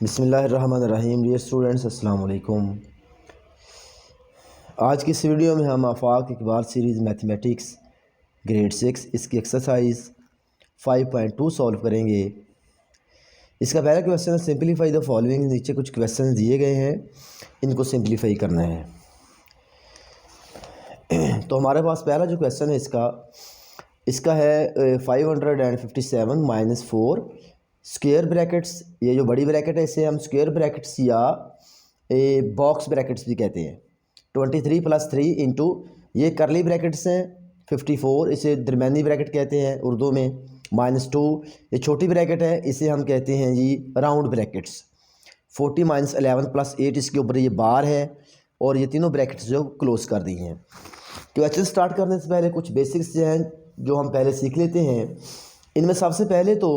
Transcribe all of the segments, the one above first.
बिस्मिल्लाहिर्रहमानिर्रहीम। Dear students, अस्सलाम वालेकुम। आज की इस वीडियो में हम आफाक इकबाल सीरीज़ मैथमेटिक्स ग्रेड 6 इसकी एक्सरसाइज 5.2 सॉल्व करेंगे। इसका पहला क्वेश्चन है सिंपलीफाई द फॉलोइंग। नीचे कुछ क्वेश्चन दिए गए हैं, इनको सिंपलीफाई करना है। तो हमारे पास पहला जो क्वेश्चन है इसका है 557 माइनस 4 स्क्वायर ब्रैकेट्स। ये जो बड़ी ब्रैकेट है इसे हम स्क्वायर ब्रैकेट्स या बॉक्स ब्रैकेट्स भी कहते हैं। 23 + 3 इंटू ये करली ब्रैकेट्स हैं 54, इसे दरमियानी ब्रैकेट कहते हैं उर्दू में। -2 ये छोटी ब्रैकेट है, इसे हम कहते हैं जी राउंड ब्रैकेट्स। 40 - 11 + 8 इसके ऊपर ये बार है, और ये तीनों ब्रैकेट्स जो क्लोज कर दी हैं। क्वेश्चन स्टार्ट करने से पहले कुछ बेसिक्स जो हैं जो हम पहले सीख लेते हैं। इनमें सबसे पहले तो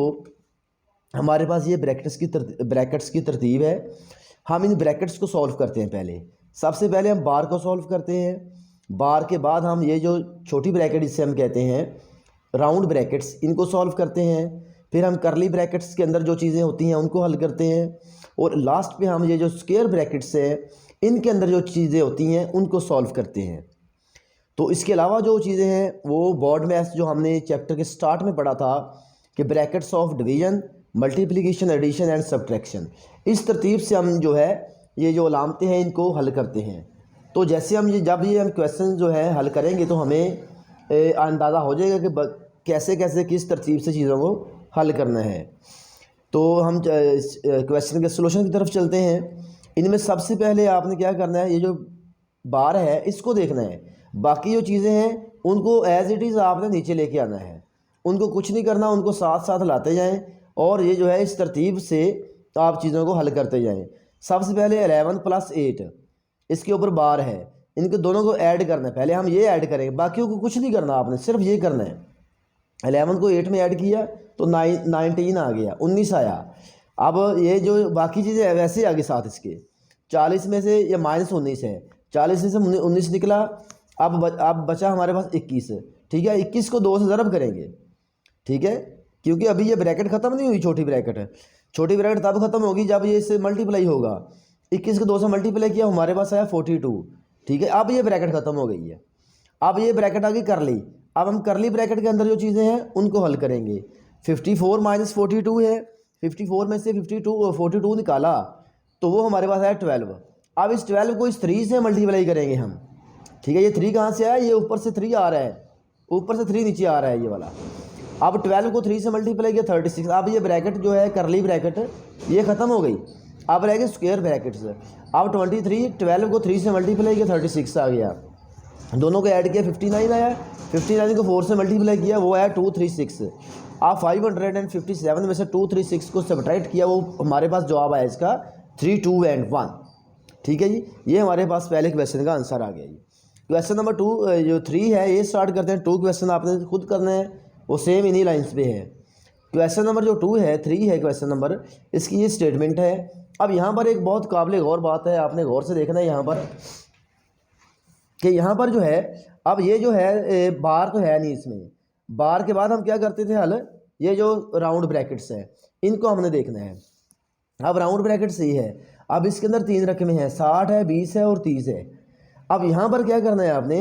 हमारे पास ये ब्रैकेट्स की तरतीब है। हम इन ब्रैकेट्स को सॉल्व करते हैं। पहले सबसे पहले हम बार को सॉल्व करते हैं। बार के बाद हम ये जो छोटी ब्रैकेट इसे हम कहते हैं राउंड ब्रैकेट्स, इनको सॉल्व करते हैं। फिर हम करली ब्रैकेट्स के अंदर जो चीज़ें होती हैं उनको हल करते हैं, और लास्ट पे हम ये जो स्क्वायर ब्रैकेट्स है इनके अंदर जो चीज़ें होती हैं उनको सॉल्व करते हैं। तो इसके अलावा जो चीज़ें हैं वो बोर्ड मैथ्स जो हमने चैप्टर के स्टार्ट में पढ़ा था कि brackets of division, multiplication, addition and subtraction, इस तरतीब से हम जो है ये जो अलामतें हैं इनको हल करते हैं। तो जैसे हम जब हम क्वेश्चन जो है हल करेंगे तो हमें अंदाज़ा हो जाएगा कि कैसे कैसे किस तरतीब से चीज़ों को हल करना है। तो हम क्वेश्चन के सोल्यूशन की तरफ चलते हैं। इनमें सबसे पहले आपने क्या करना है, ये जो बार है इसको देखना है। बाकी जो चीज़ें हैं उनको एज इट इज़ आपने नीचे लेके आना है, उनको कुछ नहीं करना, उनको साथ साथ लाते जाएं, और ये जो है इस तरतीब से आप चीज़ों को हल करते जाएं। सबसे पहले 11 + 8 इसके ऊपर बार है, इनको दोनों को ऐड करना है। पहले हम ये ऐड करेंगे, बाकियों को कुछ नहीं करना, आपने सिर्फ ये करना है। 11 को 8 में ऐड किया तो 19 आ गया, 19 आया। अब ये जो बाकी चीज़ें वैसे आगे साथ इसके 40 में से ये -19 है, 40 में से 19 निकला। अब बचा हमारे पास 21। ठीक है, 21 को 2 से ज़रब करेंगे। ठीक है, क्योंकि अभी ये ब्रैकेट ख़त्म नहीं हुई। छोटी ब्रैकेट तब ख़त्म होगी जब ये इससे मल्टीप्लाई होगा। 21 को 2 से मल्टीप्लाई किया, हमारे पास आया 42। ठीक है, अब ये ब्रैकेट ख़त्म हो गई है। अब ये ब्रैकेट आगे कर ली। अब हम करली ब्रैकेट के अंदर जो चीज़ें हैं उनको हल करेंगे। 54 - 42 है, 54 में से 42 निकाला तो वो हमारे पास आया 12। अब इस 12 को इस 3 से मल्टीप्लाई करेंगे हम। ठीक है, ये 3 कहाँ से आया, ये ऊपर से 3 आ रहा है, ऊपर से 3 नीचे आ रहा है ये वाला। अब 12 को 3 से मल्टीप्लाई किया 36। अब ये ब्रैकेट जो है करली ब्रैकेट ये ख़त्म हो गई। अब रह गए स्क्वायर ब्रैकेट्स। अब 23, 12 को 3 से मल्टीप्लाई किया 36 आ गया, दोनों को ऐड किया 59 आया। 59 को 4 से मल्टीप्लाई किया वो आया 236। अब 557 में से 236 को सब्ट्रैक्ट किया, वो हमारे पास जवाब आया इसका 3, 2 and 1। ठीक है जी, ये हमारे पास पहले क्वेश्चन का आंसर आ गया जी। क्वेश्चन नंबर 2 जो 3 है ये स्टार्ट करते हैं। 2 क्वेश्चन आपने खुद करना है, वो सेम इन्हीं लाइंस पे है। क्वेश्चन नंबर जो 2 है, 3 है क्वेश्चन नंबर, इसकी ये स्टेटमेंट है। अब यहाँ पर एक बहुत काबिल गौर बात है, आपने गौर से देखना है यहाँ पर कि यहाँ पर जो है अब ये जो है बार तो है नहीं इसमें। बार के बाद हम क्या करते थे हल, ये जो राउंड ब्रैकेट्स है इनको हमने देखना है। अब राउंड ब्रैकेट सही है। अब इसके अंदर 3 रकमें हैं, 60 है, 20 है और 30 है। अब यहाँ पर क्या करना है आपने,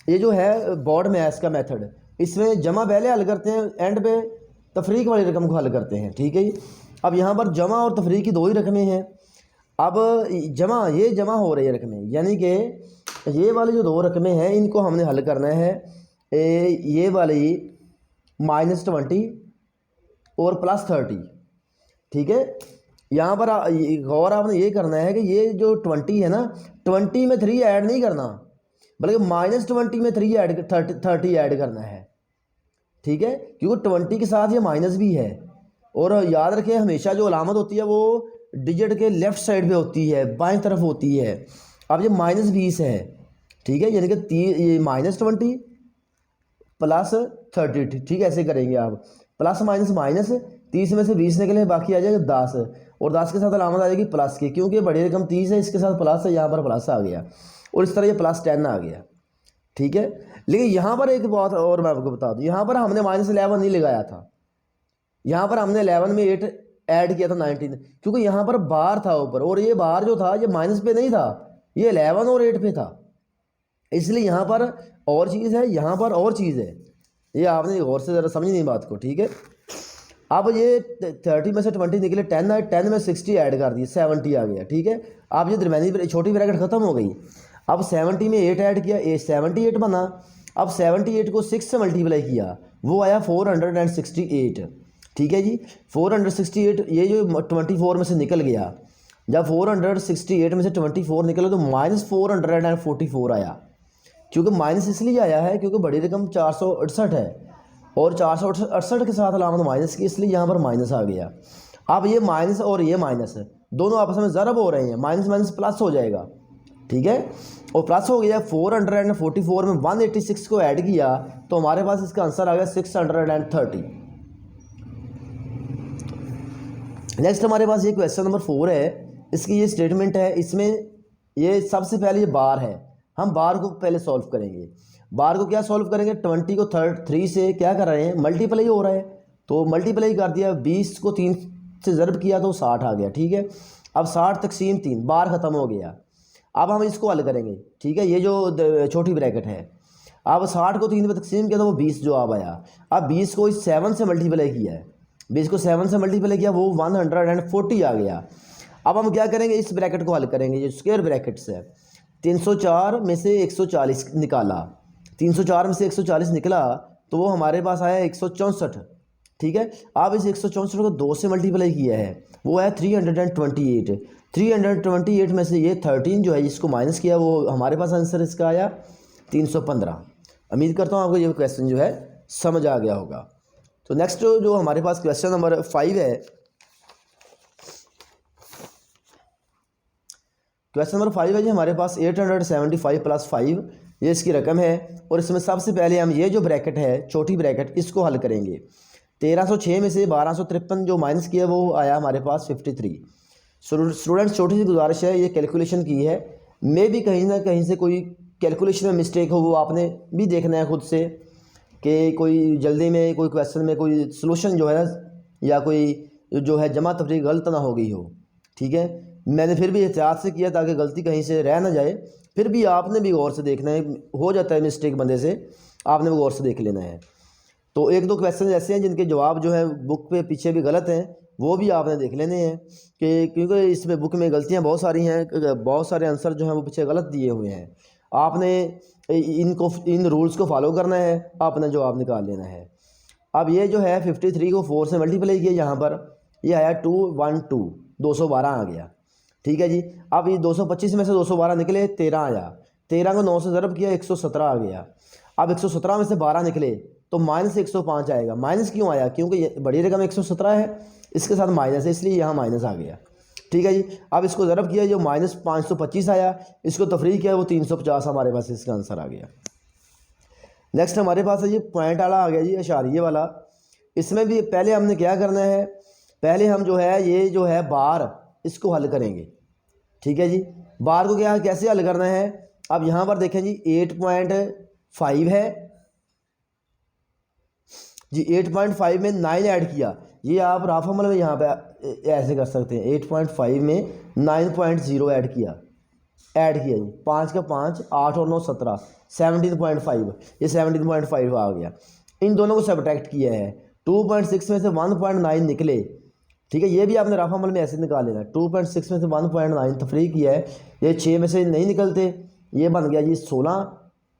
ये जो है बोर्ड मैथ्स का मेथड, इसमें जमा पहले हल करते हैं, एंड पे तफरीक वाली रकम को हल करते हैं। ठीक है जी, अब यहाँ पर जमा और तफरीक की 2 ही रकमें हैं। अब ये जमा हो रही है रकमें, यानी कि ये वाली जो 2 रकमें हैं इनको हमने हल करना है। ये वाली -20 और +30। ठीक है, यहाँ पर गौर आपने ये करना है कि ये जो 20 है ना, 20 में 3 ऐड नहीं करना, बल्कि -20 में 30 ऐड करना है। ठीक है, क्योंकि 20 के साथ ये माइनस भी है। और याद रखें हमेशा जो अलामत होती है वो डिजिट के लेफ़्ट साइड पे होती है, बाएं तरफ होती है। अब ये -20 है। ठीक है, यानी कि ये -20 +30। ठीक है, ऐसे करेंगे आप, प्लस माइनस माइनस, 30 में से 20 निकले, बाकी आ जाएगा 10, और 10 के साथ अलामत आ जाएगी प्लस की, क्योंकि बड़ी रकम 30 है, इसके साथ प्लस है, यहाँ पर प्लस आ गया, और इस तरह ये +10 आ गया। ठीक है, लेकिन यहाँ पर एक बात और मैं आपको बता दूँ, यहाँ पर हमने -11 नहीं लगाया था, यहाँ पर हमने 11 में 8 ऐड किया था 19, क्योंकि यहाँ पर बार था ऊपर और ये बार जो था ये माइनस पे नहीं था, ये 11 और 8 पे था, इसलिए यहाँ पर और चीज़ है, यहाँ पर और चीज़ है। ये आपने गौर से ज़रा समझ नहीं बात को, ठीक है। अब ये 30 में से 20 निकले, 10 आए, 10 में 60 ऐड कर दिए, 70 आ गया, ठीक है। अब ये दरम्यानी छोटी ब्रैकेट ख़त्म हो गई। अब 70 में 8 ऐड किया, 78 बना। अब 78 को 6 से मल्टीप्लाई किया, वो आया 468, ठीक है जी। 468 ये जो 24 में से निकल गया, जब 468 में से 24 निकला तो -444 आया। क्योंकि माइनस इसलिए आया है क्योंकि बड़ी रकम 468 है और 468 के साथ अलामत माइनस की, इसलिए यहाँ पर माइनस आ गया। अब ये माइनस और ये माइनस दोनों आपस में ज़रब हो रहे हैं, माइनस माइनस प्लस हो जाएगा, ठीक है। और प्लस हो गया 444 में 186 को ऐड किया तो हमारे पास इसका आंसर आ गया 630। नेक्स्ट हमारे पास ये क्वेश्चन नंबर 4 है। इसकी ये स्टेटमेंट है, इसमें ये सबसे पहले ये बार है, हम बार को पहले सॉल्व करेंगे। बार को क्या सॉल्व करेंगे, 20 को 3 से क्या कर रहे हैं, मल्टीप्लाई हो रहा है, तो मल्टीप्लाई कर दिया, 20 को 3 से ज़रब किया तो 60 आ गया, ठीक है। अब 60 तकसीम 3, बार ख़त्म हो गया। अब हम इसको हल करेंगे, ठीक है, ये जो छोटी ब्रैकेट है। अब 60 को 3 पे तकसीम किया तो वो 20 जवाब आया। अब 20 को इस 7 से मल्टीप्लाई किया है, 20 को 7 से मल्टीप्लाई किया, वो 140 आ गया। अब हम क्या करेंगे, इस ब्रैकेट को हल करेंगे, जो स्क्वायर ब्रैकेट्स है। 304 में से 140 निकाला, 304 में से 140 निकला तो वो हमारे पास आया 164, ठीक है। अब इस 164 को 2 से मल्टीप्लाई किया है, वो है 328। 328 में से ये 13 जो है जिसको माइनस किया, वो हमारे पास आंसर इसका आया 315। उम्मीद करता हूँ आपको ये क्वेश्चन जो है समझ आ गया होगा। तो नेक्स्ट जो हमारे पास क्वेश्चन नंबर 5 है, क्वेश्चन नंबर 5 है जी हमारे पास 875 + 5, ये इसकी रकम है। और इसमें सबसे पहले हम ये जो ब्रैकेट है छोटी ब्रैकेट, इसको हल करेंगे। 1306 में से 1253 जो माइनस किया वो आया हमारे पास 53। स्टूडेंट्स छोटी सी गुजारिश है, ये कैलकुलेशन की है, मे भी कहीं ना कहीं से कोई कैलकुलेशन में मिस्टेक हो, वो आपने भी देखना है खुद से कि कोई जल्दी में कोई क्वेश्चन में कोई सलूशन जो है या कोई जो है जमा तफरीक गलत ना हो गई हो, ठीक है। मैंने फिर भी एहतियात से किया ताकि गलती कहीं से रह ना जाए, फिर भी आपने भी गौर से देखना है, हो जाता है मिस्टेक बंदे से, आपने वो गौर से देख लेना है। तो 1-2 क्वेश्चन ऐसे हैं जिनके जवाब जो है बुक पे पीछे भी गलत हैं, वो भी आपने देख लेने हैं कि क्योंकि इसमें बुक में गलतियां बहुत सारी हैं, बहुत सारे आंसर जो हैं वो पीछे गलत दिए हुए हैं। आपने इन रूल्स को फॉलो करना है, आपने जवाब निकाल लेना है। अब ये जो है 53 को 4 से मल्टीप्लाई किया, यहाँ पर ये आया 212, 212 आ गया, ठीक है जी। अब ये 225 में से 212 निकले, 13 आया। 13 को 9 से ज़रब किया, 117 आ गया। अब 117 में से 12 निकले तो -105 आएगा। माइनस क्यों आया, क्योंकि ये बड़ी रकम 117 है, इसके साथ माइनस है, इसलिए यहाँ माइनस आ गया, ठीक है जी। अब इसको ज़रब किया, जो -525 आया, इसको तफरीक किया, वो 350 हमारे पास इसका आंसर आ गया। नेक्स्ट हमारे पास है ये पॉइंट वाला आ गया जी, इशारिये वाला। इसमें भी पहले हमने क्या करना है, पहले हम जो है ये जो है बार, इसको हल करेंगे, ठीक है जी। बार को क्या कैसे हल करना है, अब यहाँ पर देखें जी 8.5 है जी, 8.5 में 9 ऐड किया, ये आप राफमल में यहाँ पे ऐसे कर सकते हैं, 8.5 में 9.0 ऐड किया जी, 5 का 5, 8 और 9 17, 17.5, ये 17.5 आ गया। इन दोनों को सब्ट्रैक्ट किया है, 2.6 में से 1.9 निकले, ठीक है। ये भी आपने रफ अमल में ऐसे निकाल लेना, 2.6 में से 1.9 तफरीक किया है, ये 6 में से नहीं निकलते, ये बन गया जी 16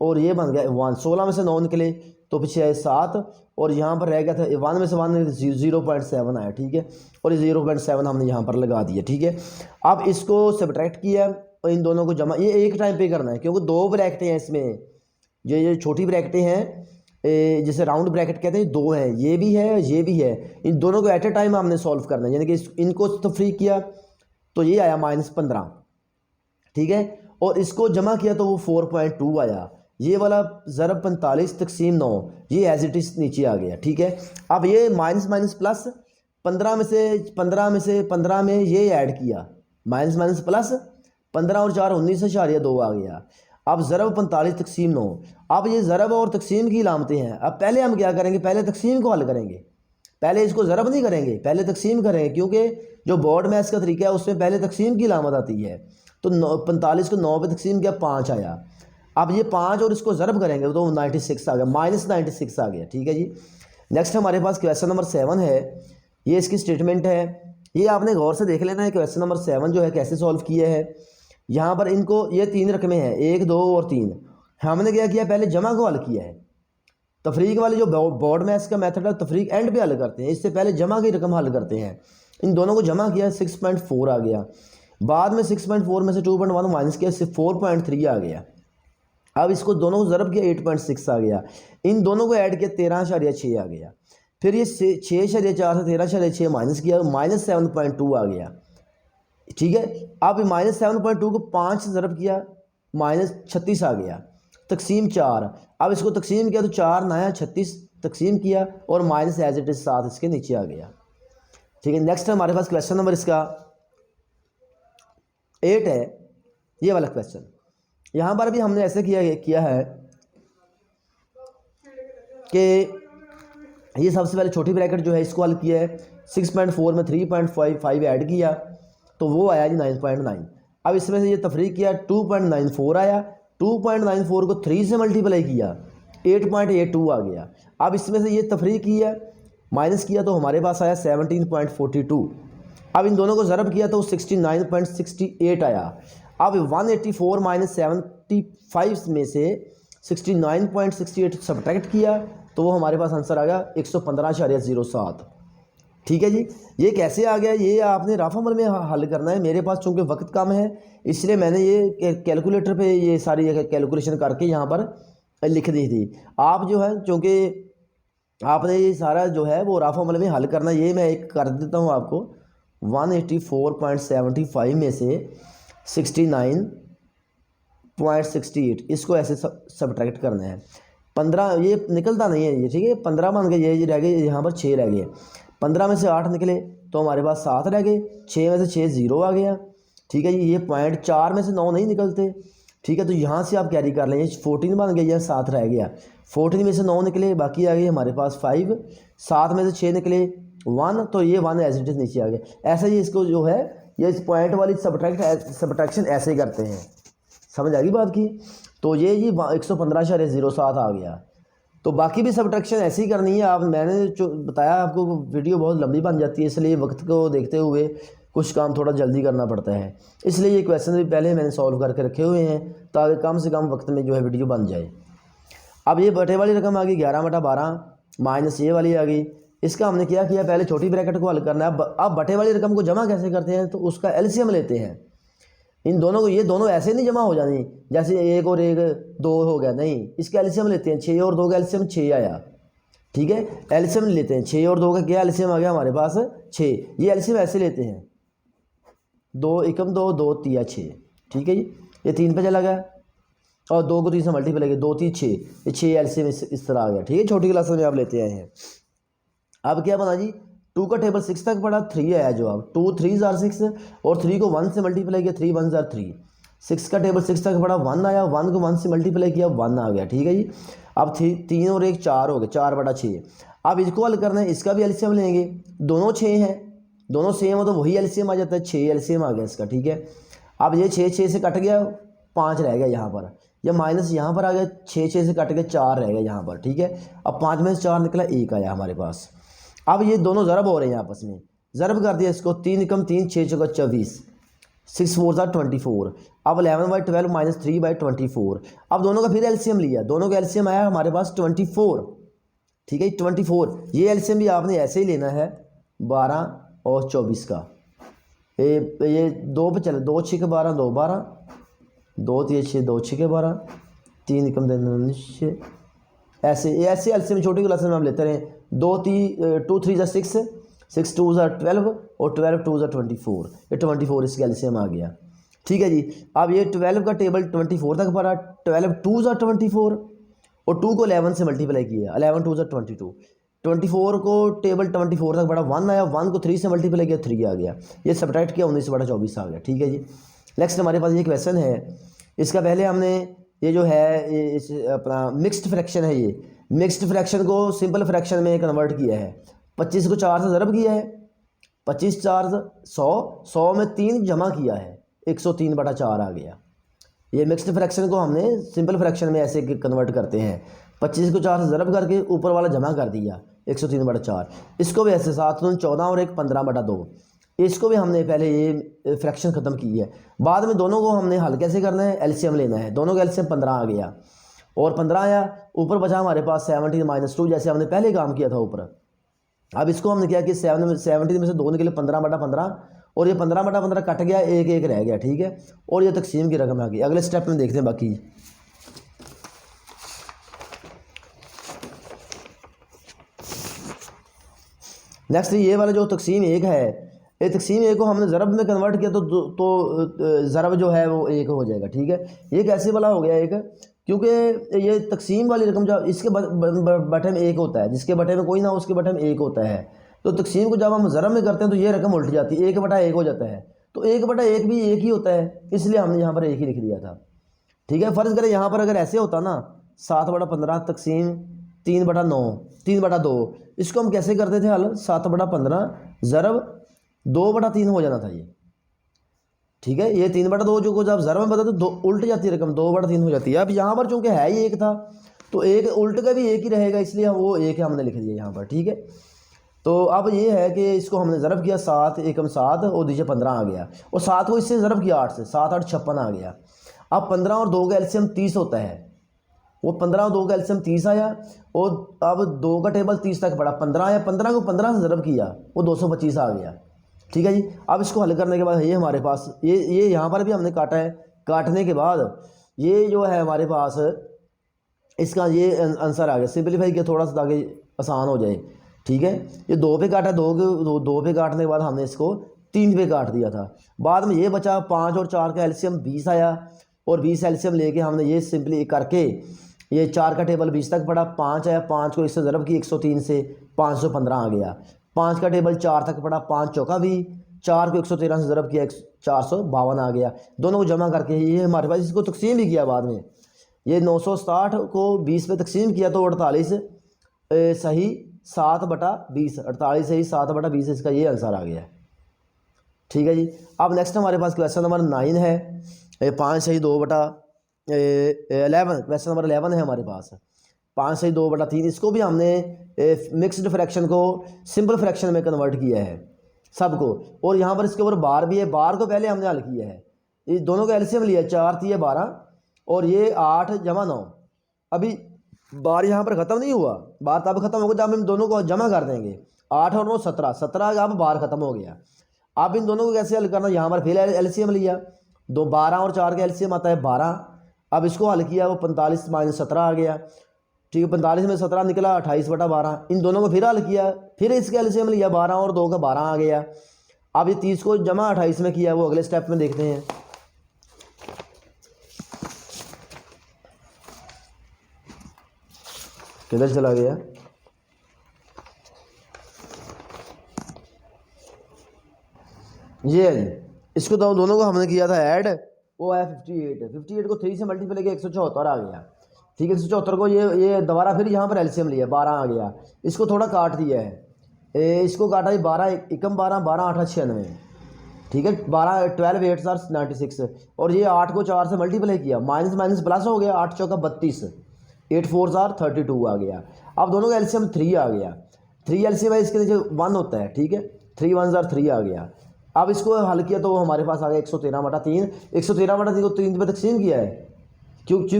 और ये बन गया 1। 16 में से 9 निकले तो पीछे आए 7 और यहाँ पर रह गया था 1 में से 1 0.7 आया, ठीक है। और ये 0.7 हमने यहाँ पर लगा दिया, ठीक है। अब इसको सब्ट्रैक्ट किया और इन दोनों को जमा, ये एक टाइम पे करना है क्योंकि 2 ब्रैकेटें हैं इसमें, जो ये छोटी ब्रैकेटें हैं जैसे राउंड ब्रैकेट कहते हैं, 2 हैं, ये भी है ये भी है, इन दोनों को एट ए टाइम हमने सॉल्व करना है, यानी कि इनको तफरीक किया तो ये आया -15, ठीक है। और इसको जमा किया तो वो 4.2 आया। ये वाला ज़रब 45 तकसीम 9, ये एज इट इज़ नीचे आ गया, ठीक है। अब ये माइनस माइनस प्लस 15 में से 15 में ये ऐड किया, माइनस माइनस प्लस 15 और 4 19.2 आ गया। अब ज़रब 45 तकसीम 9, अब ये ज़रब और तकसीम की लामतें हैं। अब पहले हम क्या करेंगे, पहले तकसीम को हल करेंगे, पहले इसको ज़रब नहीं करेंगे, पहले तकसीम करेंगे, क्योंकि जो बोर्ड मैथ्स का तरीका है उसमें पहले तकसीम की अलामत आती है। तो 45 को 9 पे तकसीम किया, 5 आया। अब ये 5 और इसको ज़रब करेंगे तो 96 आ गया, -96 आ गया। ठीक है जी। नेक्स्ट हमारे पास क्वेश्चन नंबर 7 है, ये इसकी स्टेटमेंट है। ये आपने गौर से देख लेना है क्वेश्चन नंबर 7 जो है कैसे सॉल्व किया है। यहाँ पर इनको ये 3 रकमें हैं, 1, 2 और 3। हमने क्या किया, पहले जमा को हल किया है। तफरीक वाले जो बोर्ड मैथ्स का मेथड है तफरीक एंड पे हल करते हैं, इससे पहले जमा की रकम हल करते हैं। इन दोनों को जमा किया, 6.4 आ गया। बाद में 6.4 में से 2.1 माइनस किया, इससे 4.3 आ गया। अब इसको दोनों को ज़रब किया, 8.6 आ गया। इन दोनों को ऐड किया, 13.6 आ गया। फिर ये 6.4 से 13.6 माइनस किया, -7.2 आ गया। ठीक है। अब -7.2 को 5 से ज़रब किया, -36 आ गया। तकसीम 4, अब इसको तकसीम किया तो 4 नया 36 तकसीम किया और माइनस एज इट इज़ 7 इसके नीचे आ गया। ठीक है। नेक्स्ट हमारे पास क्वेश्चन नंबर इसका 8 है, ये वाला क्वेश्चन। यहाँ पर भी हमने ऐसे किया है कि ये सबसे पहले छोटी ब्रैकेट जो है इसको हल किया है। 6.4 में 3.55 ऐड किया तो वो आया जी 9.9। अब इसमें से ये तफरीक किया, 2.94 आया। 2.94 को 3 से मल्टीप्लाई किया, 8.82 आ गया। अब इसमें से ये तफरीक किया, माइनस किया तो हमारे पास आया 17.42। अब इन दोनों को ज़रब किया तो 69.68 आया। अब 184 माइनस 75 में से 69.68 सब्ट्रैक्ट किया तो वो हमारे पास आंसर आ गया 115.07। ठीक है जी। ये कैसे आ गया, ये आपने रफ अमल में हल करना है। मेरे पास चूँकि वक्त कम है इसलिए मैंने ये कैलकुलेटर पे ये सारी कैलकुलेशन करके यहाँ पर लिख दी थी। आप जो है चूँकि आपने ये सारा जो है वो रफ अमल में हल करना, ये मैं एक कर देता हूँ आपको। 184.75 में से 69.68 इसको ऐसे सब्ट्रैक्ट करना है। 15 ये निकलता नहीं है ये, ठीक है। 15 बन गए, ये रह गए, यहाँ पर 6 रह गए। 15 में से 8 निकले तो हमारे पास 7 रह गए। 6 में से 6 0 आ गया। ठीक है जी। ये पॉइंट 4 में से 9 नहीं निकलते। ठीक है। तो यहाँ से आप कैरी कर लेंगे, 14 बन गया, यहाँ 7 रह गया। 14 में से 9 निकले, बाकी आ गए हमारे पास 5। 7 में से 6 निकले 1, तो ये 1 एज इट इज़ नीचे आ गया। ऐसे ही इसको जो है ये इस पॉइंट वाली सब्ट्रैक्शन ऐसे ही करते हैं। समझ आ गई बात की। तो ये जी 115.07 आ गया। तो बाकी भी सब्ट्रैक्शन ऐसे ही करनी है। आप मैंने जो बताया आपको, वीडियो बहुत लंबी बन जाती है, इसलिए वक्त को देखते हुए कुछ काम थोड़ा जल्दी करना पड़ता है। इसलिए ये क्वेश्चन भी पहले मैंने सॉल्व करके रखे हुए हैं ताकि कम से कम वक्त में जो है वीडियो बन जाए। अब ये बटे वाली रकम आ गई 11/12 माइनस ये वाली आ गई। इसका हमने क्या किया, पहले छोटी ब्रैकेट को हल करना है। अब बटे वाली रकम को जमा कैसे करते हैं, तो उसका एलसीएम लेते हैं। इन दोनों को, ये दोनों ऐसे नहीं जमा हो जानी जैसे 1 और 1 2 हो गया, नहीं, इसका एलसीएम लेते हैं। 6 और 2 का एलसीएम 6 आया। ठीक है। एलसीएम लेते हैं, 6 और 2 का क्या एलसीएम आ गया हमारे पास 6। ये एलसीएम ऐसे लेते हैं, 2 एकम 2 2 3 6। ठीक है जी। ये 3 पे चला गया और 2 को 3 से मल्टीप्लाई किया, 2 3 6, ये 6 एलसीएम इस तरह आ गया। ठीक है। छोटी क्लास में आप लेते आए हैं। अब क्या बना जी, 2 का टेबल 6 तक पड़ा, 3 आया जवाब। 2 3 आर 6 और 3 को 1 से मल्टीप्लाई किया, 3 1 आर 3। 6 का टेबल 6 तक पड़ा, 1 आया, 1 को 1 से मल्टीप्लाई किया, 1 आ गया। ठीक है जी। अब 3 और 1 4 हो गए, 4/6। अब इसको हल करना है, इसका भी एलसीएम लेंगे। दोनों 6 हैं, दोनों सेम हो तो वही एलसीएम आ जाता है, 6 एलसीएम आ गया इसका। ठीक है। अब ये 6 से कट गया, 5 रह गया यहाँ पर, या माइनस यहाँ पर आ गया, 6 से कट के 4 रह गया यहाँ पर। ठीक है। अब 5 में से 4 निकला, 1 आया हमारे पास। अब ये दोनों ज़रब हो रहे हैं आपस में, ज़रब कर दिया इसको, 3 एकम 3 6 चौका 24, 6 4 24। अब 11/12 माइनस 3/24। अब दोनों का फिर एलसीएम लिया, दोनों का एलसीएम आया हमारे पास 24। ठीक है। 24 ये एलसीएम भी आपने ऐसे ही लेना है, 12 और 24 का। ये 2 पे चले, 2 6 12 2 12, 2 3 6 2 6 12, 3 एकम 3 ऐसे एलसीएम छोटी क्लास में हम लेते रहे। 2 3 6, 6 2 12 और 12 2 24। ये 24 इसका एलसीएम आ गया। ठीक है जी। अब ये 12 का टेबल 24 तक पड़ा, 12 2 24 और 2 को 11 से मल्टीप्लाई किया, 11 2 22। 24 को टेबल 24 तक बढ़ा, 1 आया, 1 को 3 से मल्टीप्लाई किया, 3 आ गया। ये सब्ट्रैक्ट किया, 19/24 आ गया। ठीक है जी। नेक्स्ट हमारे पास ये क्वेश्चन है। इसका पहले हमने ये जो है इस अपना मिक्स्ड फ्रैक्शन है, ये मिक्स्ड फ्रैक्शन को सिंपल फ्रैक्शन में कन्वर्ट किया है। 25 को 4 से ज़रब किया है, 25 4 100, 100 में 3 जमा किया है, 103/4 आ गया। ये मिक्स्ड फ्रैक्शन को हमने सिंपल फ्रैक्शन में ऐसे कन्वर्ट करते हैं, 25 को 4 से ज़रब करके ऊपर वाला जमा कर दिया 103/4। इसको भी ऐसे 7 दूनी 14 और 1 15/2। इसको भी हमने पहले ये फ्रैक्शन ख़त्म की है। बाद में दोनों को हमने हल कैसे करना है, एलसीएम लेना है। दोनों का एलसीएम 15 आ गया और 15 आया, ऊपर बचा हमारे पास 17 - 2, जैसे हमने पहले काम किया था ऊपर। अब इसको हमने क्या कि 17 में से 2 निकले 15/15 और ये 15/15 कट गया, 1 1 रह गया, ठीक है। और ये तकसीम की रकम आ गई। अगले स्टेप में देखते हैं बाकी। नेक्स्ट ये वाला जो तकसीम 1 है, ये तकसीम 1 को हमने ज़रब में कन्वर्ट किया तो ज़रब जो है वो 1 हो जाएगा, ठीक है। ये कैसे वाला हो गया 1, क्योंकि ये तकसीम वाली रकम जब इसके बटे में 1 होता है, जिसके बटे में कोई ना उसके बटे में 1 होता है, तो तकसीम को जब हम ज़रब में करते हैं तो ये रकम उल्ट जाती है, 1/1 हो जाता है। तो 1/1 भी 1 ही होता है, इसलिए हमने यहाँ पर 1 ही लिख दिया था, ठीक है। फ़र्ज़ करें यहाँ पर अगर ऐसे होता ना 7/15 तकसीम 3/9 3/2, इसको हम कैसे करते थे हल, 7/15 ज़रब 2/3 हो जाना था ये, ठीक है। ये 3/2 जो को जब ज़रब में बदलते तो उल्ट जाती है रकम, 2/3 हो जाती है। अब यहाँ पर चूँकि है ही 1 था तो 1 उल्ट का भी 1 ही रहेगा, इसलिए वो 1 हमने लिख दिया यहाँ पर, ठीक है। तो अब ये है कि इसको हमने ज़रब किया 7 एकम 7 और दीजिए 15 आ गया, और 7 को इससे ज़रब किया 8 से, 7 8 56 आ गया। अब 15 और 2 का एलसीएम 30 होता है, वो 15 और 2 का एलसीएम 30 आया, और अब 2 का टेबल 30 तक पड़ा, 15 आया, 15 को 15 से ज़रब किया, वो 225 आ गया, ठीक है जी। अब इसको हल करने के बाद ये हमारे पास ये यहाँ पर भी हमने काटा है। काटने के बाद ये जो है हमारे पास इसका ये आंसर आ गया। सिंपलीफाई किया थोड़ा सा ताकि आसान हो जाए, ठीक है। ये 2 पे काटा, 2 पे काटने के बाद हमने इसको 3 पे काट दिया था। बाद में ये बचा 5 और 4 का एलसीएम 20 आया, और 20 एलसीएम लेके हमने ये सिंपली करके ये 4 का टेबल 20 तक पड़ा, 5 आया, 5 को इससे ज़रब की 103 से 515 आ गया। 5 का टेबल 4 तक पड़ा, 5 चौका भी, 4 को 113 से ज़रब किया 452 आ गया। दोनों को जमा करके ये हमारे पास, इसको तकसीम भी किया बाद में, ये 960 को 20 पे तकसीम किया तो 48 सही 7/20, 48 सही 7/20, इसका ये आंसर आ गया, ठीक है जी। अब नेक्स्ट हमारे पास क्वेश्चन नंबर 9 है, 5 सही 2/11, क्वेश्चन नंबर 11 है हमारे पास, 5 सही 2/3। इसको भी हमने मिक्स्ड फ्रैक्शन को सिंपल फ्रैक्शन में कन्वर्ट किया है सबको, और यहाँ पर इसके ऊपर बार भी है। बार को पहले हमने हल किया है, ये दोनों का एलसीएम लिया, 4 3 12 और ये 8 जमा 9। अभी बार यहाँ पर ख़त्म नहीं हुआ, बार तब खत्म होगा जब हम दोनों को जमा कर देंगे। 8 और 9 17, 17 का अब बार ख़त्म हो गया। अब इन दोनों को कैसे हल करना, यहाँ पर फिर एलसीएम लिया, 12 और 4 का एलसीएम आता है 12। अब इसको हल किया, वो 45 - 17 आ गया, ठीक है। 45 में 17 निकला, 28/12। इन दोनों को फिर हल किया, फिर इसके एलसीएम लिया, 12 और 2 का 12 आ गया। अब ये 30 को जमा 28 में किया, वो अगले स्टेप में देखते हैं। किधर चला गया, ये है जी। इसको दोनों को हमने किया था ऐड, वो है 58 को 3 से मल्टीप्लाई किया 174 आ गया, ठीक है। 174 को ये दोबारा फिर यहाँ पर एलसीएम लिया, 12 आ गया। इसको थोड़ा काट दिया है, इसको काटा 12 एकम 12 12 8 96, ठीक है। 12 12 8 4 96, और ये 8 को 4 से मल्टीप्लाई किया, माइनस माइनस प्लस हो गया, 8 चौका 32, 8 4 32 आ गया। अब दोनों का एलसीएम 3 आ गया, 3 एलसीएम है, इसके नीचे 1 होता है, ठीक है। 3 1 3 आ गया। अब इसको हल किया तो हमारे पास आ गया 113/3। 113/3 को 3 पे तकसीम किया है, क्योंकि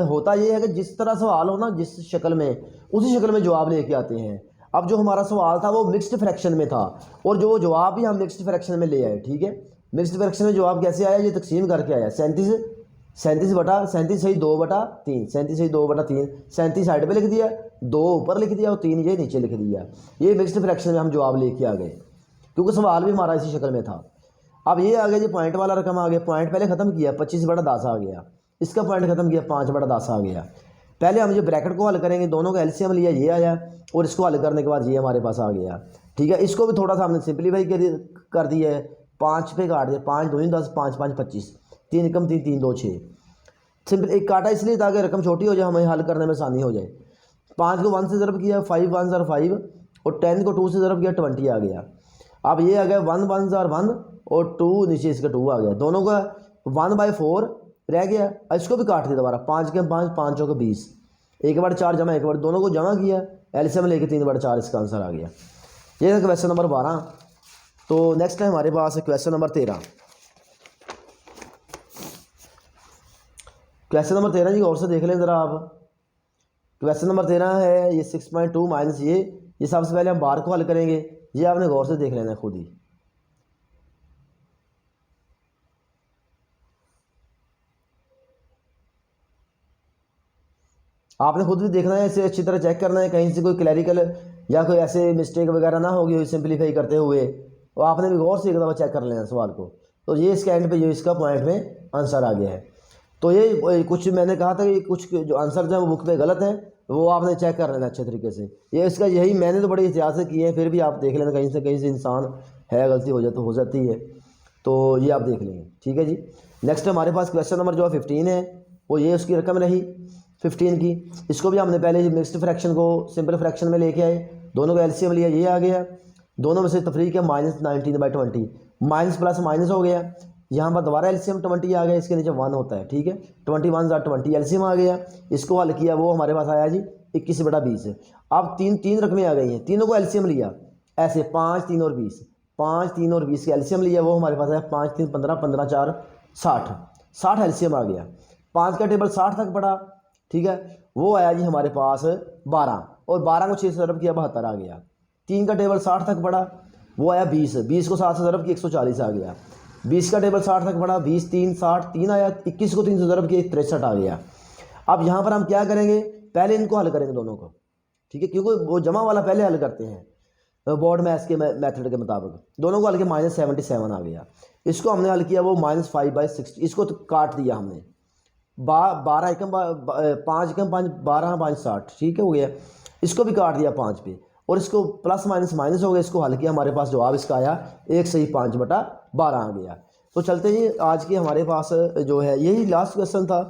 होता ये है कि जिस तरह सवाल हो ना, जिस शक्ल में, उसी शक्ल में जवाब लेके आते हैं। अब जो हमारा सवाल था वो मिक्स्ड फ्रैक्शन में था, और जो जवाब भी हम मिक्स्ड फ्रैक्शन में ले आए, ठीक है। मिक्स्ड फ्रैक्शन में जवाब कैसे आया, ये तकसीम करके आया, 37 सही 2/3, 37 सही 2/3, 37 साइड पे लिख दिया, 2 ऊपर लिख दिया और 3 ये नीचे लिख दिया। ये मिक्स्ड फ्रैक्शन में हम जवाब लेके आ गए, क्योंकि सवाल भी हमारा इसी शक्ल में था। अब ये आ गया जी, पॉइंट वाला रकम आ गया, पॉइंट पहले ख़त्म किया, 25/10 आ गया। इसका पॉइंट ख़त्म किया, 5/10 आ गया। पहले हम जो ब्रैकेट को हल करेंगे, दोनों का एलसीएम लिया, ये आया, और इसको हल करने के बाद ये हमारे पास आ गया, ठीक है। इसको भी थोड़ा सा हमने सिंप्लीफाई कर दिया है, 5 पे काट दिया, 5 2 10, 5 5 25, 3 एकम 3 3 2 6। सिंपल एक काटा इसलिए ताकि रकम छोटी हो जाए, हमें हल करने में आसानी हो जाए। 5 को 1 से ज़रब किया, 5 1 5, और 10 को 2 से ज़रब किया 20 आ गया। अब ये आ गया 1 1 ज़ार 1 और 2 नीचे इसका 2 आ गया, दोनों का 1/4 रह गया। इसको भी काट दिया दोबारा, 5 के 5 5 के 20, 1/4 जमा 1/, दोनों को जमा किया, एलसीएम लेके 3/4 इसका आंसर आ गया। ये है क्वेश्चन नंबर 12। तो नेक्स्ट है हमारे पास क्वेश्चन नंबर 13। क्वेश्चन नंबर 13 जी और से देख लें ज़रा आप। क्वेश्चन नंबर 13 है ये 6.2 माइनस ये सबसे पहले हम बार को हल करेंगे, ये आपने गौर से देख लेना है खुद ही। आपने खुद भी देखना है, इसे अच्छी तरह चेक करना है, कहीं से कोई क्लैरिकल या कोई ऐसे मिस्टेक वगैरह ना होगी सिंप्लीफाई करते हुए, और आपने भी गौर से एक दफ़ा चेक कर लेना सवाल को। तो ये इसके एंड पे जो इसका पॉइंट में आंसर आ गया है। तो ये कुछ मैंने कहा था कि कुछ जो आंसर जो वो बुक में गलत है वो आपने चेक कर लेना अच्छे तरीके से। ये इसका यही मैंने तो बड़ी एहतियात से किए हैं, फिर भी आप देख लेना, कहीं से इंसान है गलती हो जाती है, तो ये आप देख लेंगे। ठीक है जी। नेक्स्ट हमारे पास क्वेश्चन नंबर जो है 15 है, वो ये उसकी रकम रही 15 की। इसको भी हमने पहले मिक्स्ड फ्रैक्शन को सिंपल फ्रैक्शन में लेके आए, दोनों का एलसीएम लिया, ये आ गया, दोनों में से तफरीक है -19/20, माइनस प्लस माइनस हो गया, यहाँ पर दोबारा एलसीएम 20 आ गया, इसके नीचे 1 होता है। ठीक है, 21 ज़ार 20 एलसीएम आ गया, इसको हल किया, वो हमारे पास आया जी 21/20। अब तीन रकमें आ गई हैं, तीनों को एलसीएम लिया ऐसे 5 3 और 20, 5 3 और 20 के एलसीएम लिया, वो हमारे पास आया 5 3 15 15 4 60 एलसीएम आ गया। 5 का टेबल 60 तक पड़ा। ठीक है, वो आया जी हमारे पास 12, और 12 को 6 से ज़रब किया 72 आ गया। 3 का टेबल 60 तक पड़ा, वो आया 20 को 7 से ज़रब किया 140 आ गया। 20 का टेबल 60 तक पड़ा, 20 3 60 3 आया, 21 को 3 से ज़रब किया 63 आ गया। अब यहाँ पर हम क्या करेंगे, पहले इनको हल करेंगे दोनों को। ठीक है, क्योंकि वो जमा वाला पहले हल करते हैं बोर्ड मैथ्स के मेथड के मुताबिक। दोनों को हल किया -77 आ गया। इसको हमने हल किया वो -5/60, इसको तो काट दिया हमने, 12 एकम 5 एकम 5 12 5 60। ठीक है, हो गया। इसको भी काट दिया 5 पे, और इसको प्लस माइनस माइनस हो गया, इसको हल किया, हमारे पास जवाब इसका आया 1/5/12 आ गया। तो चलते ही आज के हमारे पास जो है यही लास्ट क्वेश्चन था,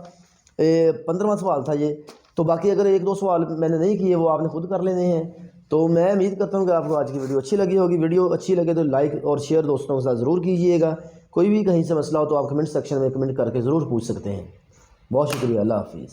15वां सवाल था ये। तो बाकी अगर 1 2 सवाल मैंने नहीं किए वो आपने खुद कर लेने हैं। तो मैं उम्मीद करता हूँ कि आपको आज की वीडियो अच्छी लगी होगी। वीडियो अच्छी लगे तो लाइक और शेयर दोस्तों के साथ ज़रूर कीजिएगा। कोई भी कहीं से मसला हो तो आप कमेंट सेक्शन में कमेंट करके ज़रूर पूछ सकते हैं। बहुत शुक्रिया, अल्लाह हाफिज़।